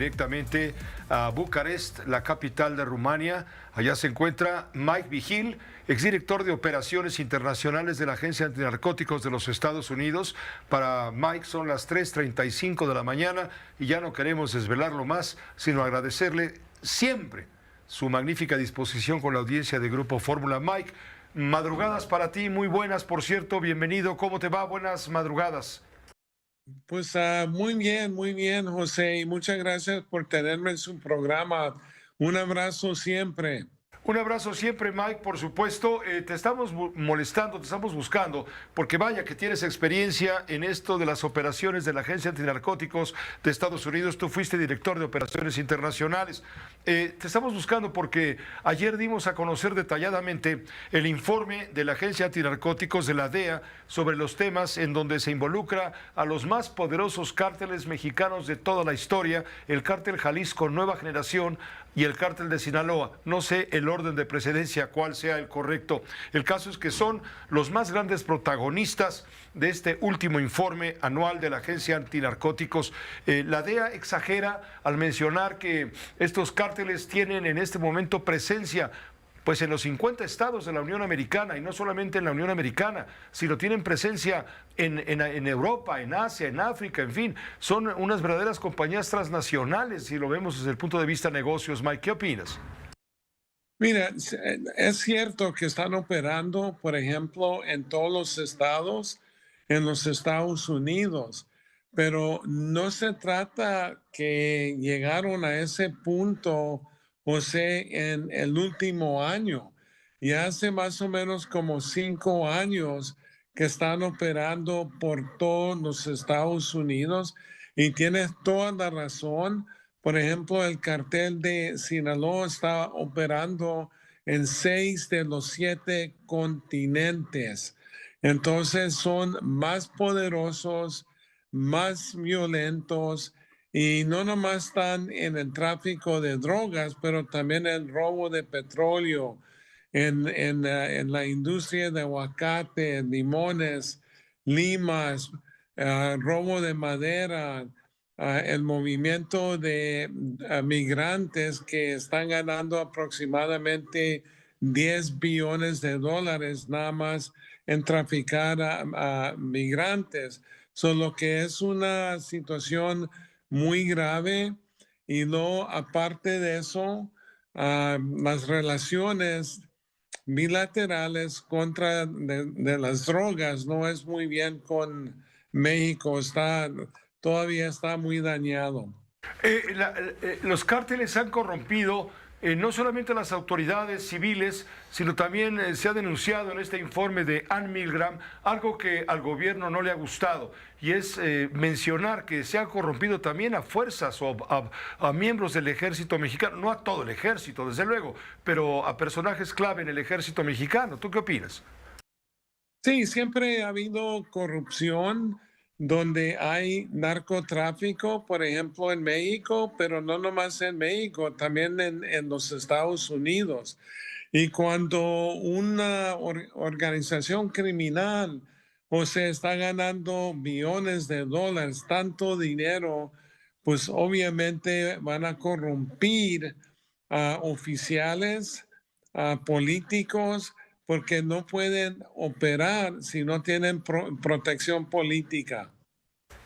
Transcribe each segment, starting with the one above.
directamente a Bucarest, la capital de Rumania. Allá se encuentra Mike Vigil, exdirector de Operaciones Internacionales de la Agencia Antinarcóticos de los Estados Unidos. Para Mike son las 3:35 de la mañana y ya no queremos desvelarlo más, sino agradecerle siempre su magnífica disposición con la audiencia de Grupo Fórmula. Mike, madrugadas para ti, muy buenas, por cierto, bienvenido. ¿Cómo te va? Buenas madrugadas. Pues muy bien, José, y muchas gracias por tenerme en su programa. Un abrazo siempre. Un abrazo siempre, Mike, por supuesto. Te estamos molestando, te estamos buscando, porque vaya que tienes experiencia en esto de las operaciones de la Agencia Antinarcóticos de Estados Unidos. Tú fuiste director de Operaciones Internacionales. Te estamos buscando porque ayer dimos a conocer detalladamente el informe de la Agencia Antinarcóticos de la DEA sobre los temas en donde se involucra a los más poderosos cárteles mexicanos de toda la historia, el cártel Jalisco Nueva Generación y el cártel de Sinaloa. No sé el orden de precedencia cuál sea el correcto. El caso es que son los más grandes protagonistas de este último informe anual de la Agencia Antinarcóticos. La DEA exagera al mencionar que estos cárteles tienen en este momento presencia pues en los 50 estados de la Unión Americana, y no solamente en la Unión Americana, sino tienen presencia en Europa, en Asia, en África, en fin, son unas verdaderas compañías transnacionales, si lo vemos desde el punto de vista de negocios. Mike, ¿qué opinas? Mira, es cierto que están operando, por ejemplo, en todos los estados, en los Estados Unidos, pero no se trata que llegaron a ese punto, José, en el último año. Y hace más o menos como 5 años que están operando por todos los Estados Unidos y tienes toda la razón. Por ejemplo, el cartel de Sinaloa está operando en 6 de los 7 continentes. Entonces son más poderosos, más violentos y no nomás están en el tráfico de drogas, pero también el robo de petróleo, en la industria de aguacate, limones, limas, robo de madera, el movimiento de migrantes que están ganando aproximadamente 10 billones de dólares nada más en traficar a migrantes. Solo que es una situación muy grave y no, aparte de eso, las relaciones bilaterales contra de las drogas no es muy bien con México, todavía está muy dañado. Los cárteles han corrompido no solamente a las autoridades civiles, sino también se ha denunciado en este informe de Ann Milgram algo que al gobierno no le ha gustado, y es mencionar que se ha corrompido también a fuerzas o a miembros del ejército mexicano, no a todo el ejército, desde luego, pero a personajes clave en el ejército mexicano. ¿Tú qué opinas? Sí, siempre ha habido corrupción donde hay narcotráfico, por ejemplo, en México, pero no nomás en México, también en los Estados Unidos. Y cuando una organización criminal, o sea, está ganando millones de dólares, tanto dinero, pues obviamente van a corrompir a oficiales, a políticos, porque no pueden operar si no tienen protección política.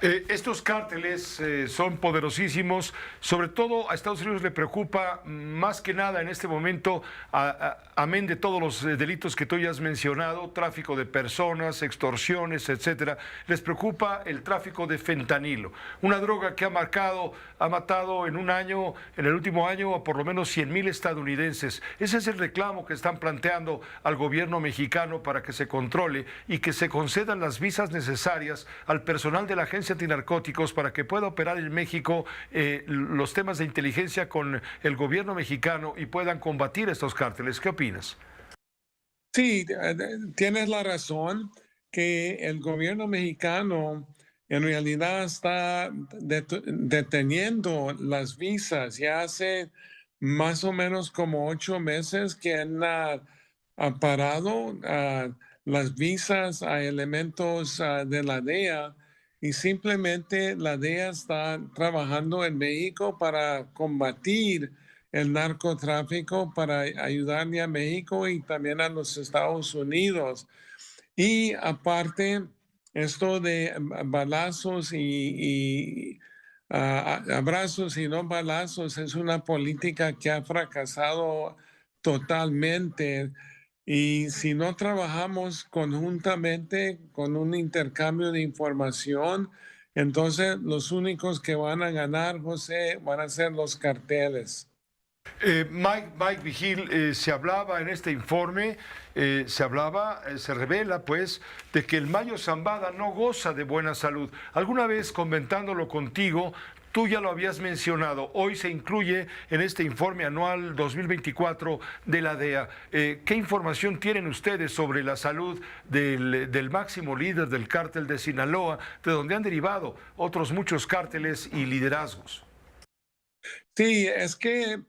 Estos cárteles son poderosísimos, sobre todo a Estados Unidos le preocupa más que nada en este momento, amén de todos los delitos que tú ya has mencionado, tráfico de personas, extorsiones, etcétera, les preocupa el tráfico de fentanilo, una droga que ha matado en un año, en el último año, a por lo menos 100,000 estadounidenses. Ese es el reclamo que están planteando al gobierno mexicano para que se controle y que se concedan las visas necesarias al personal de la Agencia Antinarcóticos para que pueda operar en México los temas de inteligencia con el gobierno mexicano y puedan combatir estos cárteles. ¿Qué opinas? Sí, tienes la razón que el gobierno mexicano en realidad está deteniendo las visas. Ya hace más o menos como 8 meses que han parado las visas a elementos de la DEA y simplemente la DEA está trabajando en México para combatir el narcotráfico, para ayudarle a México y también a los Estados Unidos. Y aparte, esto de balazos y abrazos y no balazos es una política que ha fracasado totalmente. Y si no trabajamos conjuntamente con un intercambio de información, entonces los únicos que van a ganar, José, van a ser los carteles. Mike Vigil, se hablaba en este informe, se revela pues de que el Mayo Zambada no goza de buena salud. Alguna vez comentándolo contigo, tú ya lo habías mencionado, hoy se incluye en este informe anual 2024 de la DEA. ¿Qué información tienen ustedes sobre la salud del máximo líder del cártel de Sinaloa, de donde han derivado otros muchos cárteles y liderazgos? Sí, es que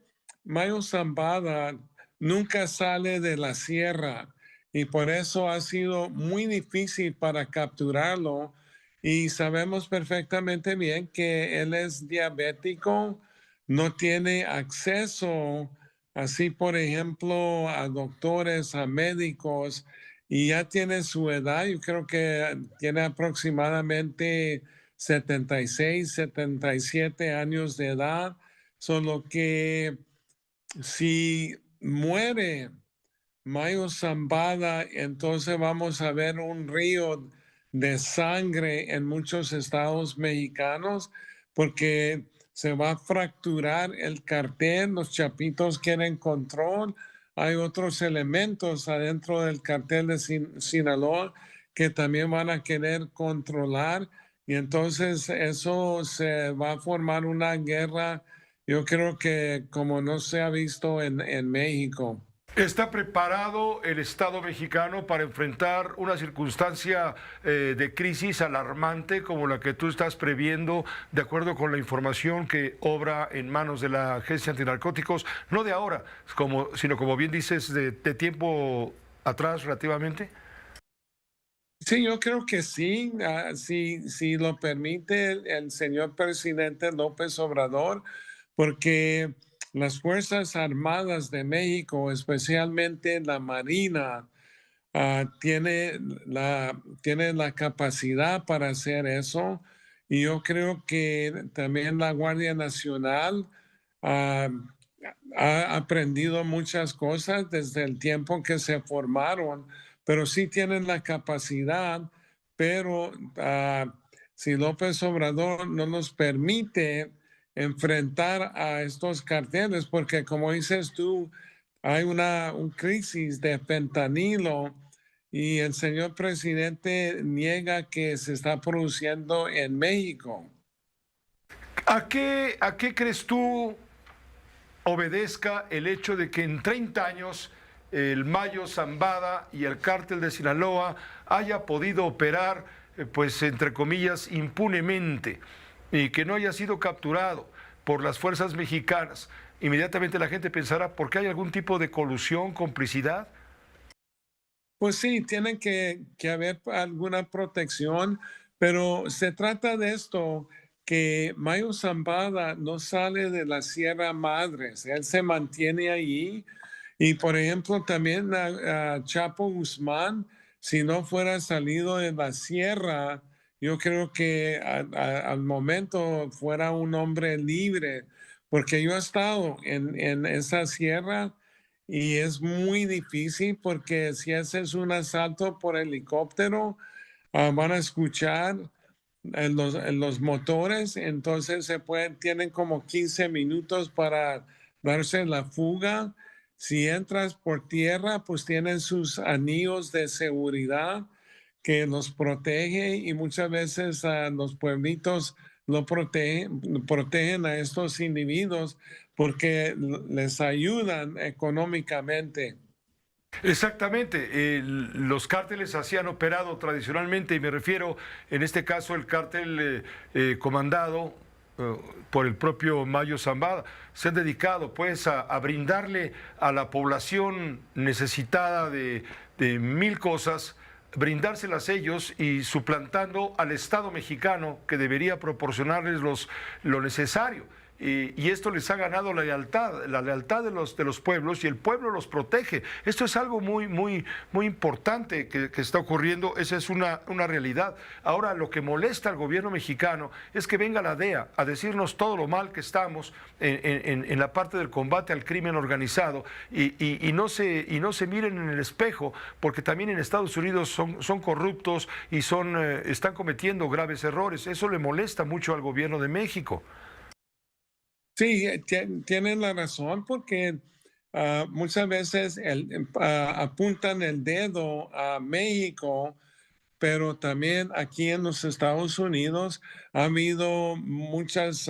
Mayo Zambada nunca sale de la sierra y por eso ha sido muy difícil para capturarlo. Y sabemos perfectamente bien que él es diabético, no tiene acceso, así por ejemplo, a doctores, a médicos, y ya tiene su edad, yo creo que tiene aproximadamente 76, 77 años de edad, solo que si muere Mayo Zambada, entonces vamos a ver un río de sangre en muchos estados mexicanos porque se va a fracturar el cartel, los chapitos quieren control, hay otros elementos adentro del cartel de Sinaloa que también van a querer controlar y entonces eso se va a formar una guerra, yo creo que como no se ha visto en México. ¿Está preparado el Estado mexicano para enfrentar una circunstancia de crisis alarmante como la que tú estás previendo, de acuerdo con la información que obra en manos de la Agencia Antinarcóticos, no de ahora, sino como bien dices, de tiempo atrás relativamente? Sí, yo creo que sí, si lo permite el señor presidente López Obrador, porque las Fuerzas Armadas de México, especialmente la Marina, tiene la capacidad para hacer eso. Y yo creo que también la Guardia Nacional ah, ha aprendido muchas cosas desde el tiempo que se formaron, pero sí tienen la capacidad, pero si López Obrador no nos permite enfrentar a estos carteles, porque como dices tú, hay una crisis de fentanilo y el señor presidente niega que se está produciendo en México. ¿A qué crees tú obedezca el hecho de que en 30 años el Mayo Zambada y el cártel de Sinaloa haya podido operar, pues entre comillas, impunemente y que no haya sido capturado por las fuerzas mexicanas? Inmediatamente la gente pensará, ¿por qué hay algún tipo de colusión, complicidad? Pues sí, tiene que haber alguna protección, pero se trata de esto, que Mayo Zambada no sale de la Sierra Madres, él se mantiene allí. Y por ejemplo, también a Chapo Guzmán, si no fuera salido de la sierra, yo creo que al momento fuera un hombre libre, porque yo he estado en esa sierra y es muy difícil porque si haces un asalto por helicóptero, van a escuchar en los motores, entonces tienen como 15 minutos para darse la fuga. Si entras por tierra, pues tienen sus anillos de seguridad que los protege y muchas veces los pueblitos protegen a estos individuos porque les ayudan económicamente. Exactamente, los cárteles así han operado tradicionalmente y me refiero en este caso el cártel comandado por el propio Mayo Zambada. Se han dedicado pues a brindarle a la población necesitada de mil cosas brindárselas ellos y suplantando al Estado mexicano que debería proporcionarles lo necesario. Y esto les ha ganado la lealtad de los pueblos, y el pueblo los protege. Esto es algo muy importante que está ocurriendo. Esa es una realidad. Ahora, lo que molesta al gobierno mexicano es que venga la DEA a decirnos todo lo mal que estamos en la parte del combate al crimen organizado, y no se miren en el espejo, porque también en Estados Unidos son corruptos y están cometiendo graves errores. Eso le molesta mucho al gobierno de México. Sí, tienen la razón porque muchas veces apuntan el dedo a México, pero también aquí en los Estados Unidos ha habido muchos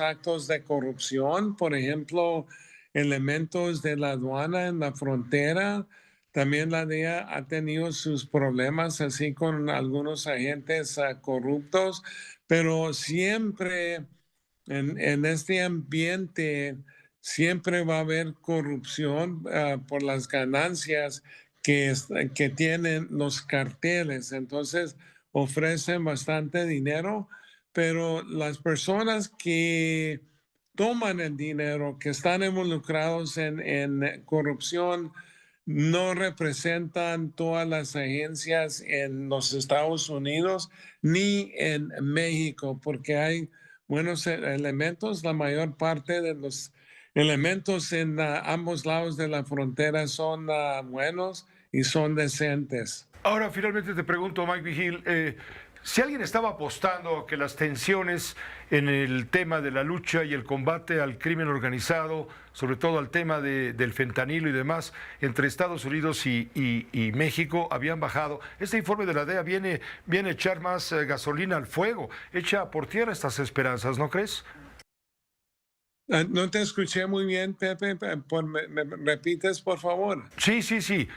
actos de corrupción, por ejemplo, elementos de la aduana en la frontera. También la DEA ha tenido sus problemas así con algunos agentes corruptos, pero siempre en este ambiente siempre va a haber corrupción por las ganancias que tienen los carteles. Entonces ofrecen bastante dinero, pero las personas que toman el dinero, que están involucrados en corrupción, no representan todas las agencias en los Estados Unidos ni en México, porque hay buenos elementos. La mayor parte de los elementos en ambos lados de la frontera son buenos y son decentes. Ahora, finalmente te pregunto, Mike Vigil, si alguien estaba apostando que las tensiones en el tema de la lucha y el combate al crimen organizado, sobre todo al tema del fentanilo y demás, entre Estados Unidos y México habían bajado, este informe de la DEA viene a echar más gasolina al fuego, echa por tierra estas esperanzas, ¿no crees? No te escuché muy bien, Pepe. ¿Me repites, por favor? Sí.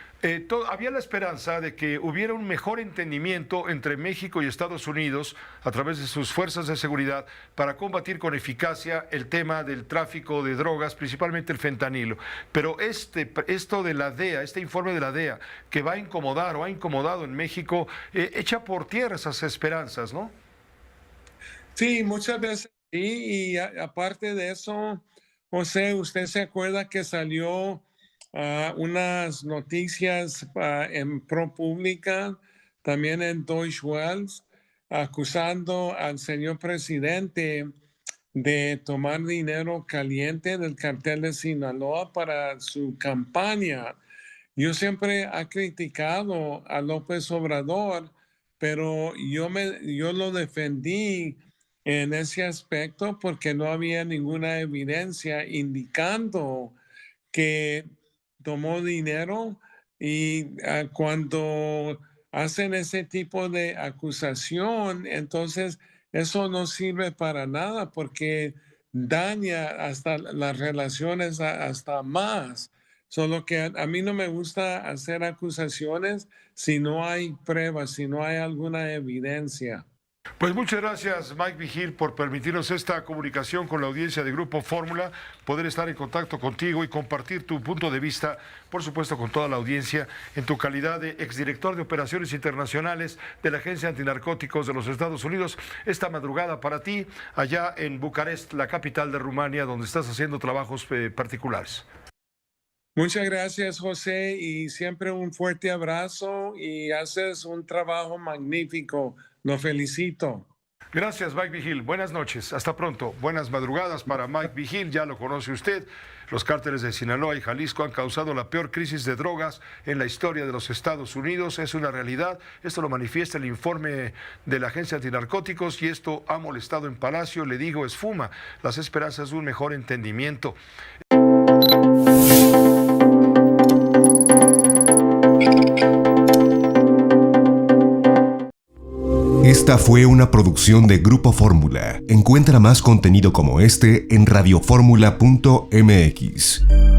Había la esperanza de que hubiera un mejor entendimiento entre México y Estados Unidos a través de sus fuerzas de seguridad para combatir con eficacia el tema del tráfico de drogas, principalmente el fentanilo. Pero esto de la DEA, este informe de la DEA, que va a incomodar o ha incomodado en México, echa por tierra esas esperanzas, ¿no? Sí, muchas veces. Sí, y aparte de eso, José, ¿usted se acuerda que salió unas noticias en ProPublica, también en Deutsche Welle, acusando al señor presidente de tomar dinero caliente del cartel de Sinaloa para su campaña? Yo siempre he criticado a López Obrador, pero yo lo defendí en ese aspecto porque no había ninguna evidencia indicando que tomó dinero, y cuando hacen ese tipo de acusación, entonces eso no sirve para nada porque daña hasta las relaciones hasta más. Solo que a mí no me gusta hacer acusaciones si no hay pruebas, si no hay alguna evidencia. Pues muchas gracias, Mike Vigil, por permitirnos esta comunicación con la audiencia de Grupo Fórmula, poder estar en contacto contigo y compartir tu punto de vista, por supuesto, con toda la audiencia, en tu calidad de exdirector de Operaciones Internacionales de la Agencia Antinarcóticos de los Estados Unidos. Esta madrugada para ti, allá en Bucarest, la capital de Rumania, donde estás haciendo trabajos particulares. Muchas gracias, José, y siempre un fuerte abrazo, y haces un trabajo magnífico. Lo felicito. Gracias, Mike Vigil. Buenas noches. Hasta pronto. Buenas madrugadas para Mike Vigil. Ya lo conoce usted. Los cárteles de Sinaloa y Jalisco han causado la peor crisis de drogas en la historia de los Estados Unidos. Es una realidad. Esto lo manifiesta el informe de la Agencia Antinarcóticos, y esto ha molestado en Palacio. Le digo, esfuma las esperanzas de un mejor entendimiento. Esta fue una producción de Grupo Fórmula. Encuentra más contenido como este en radioformula.mx.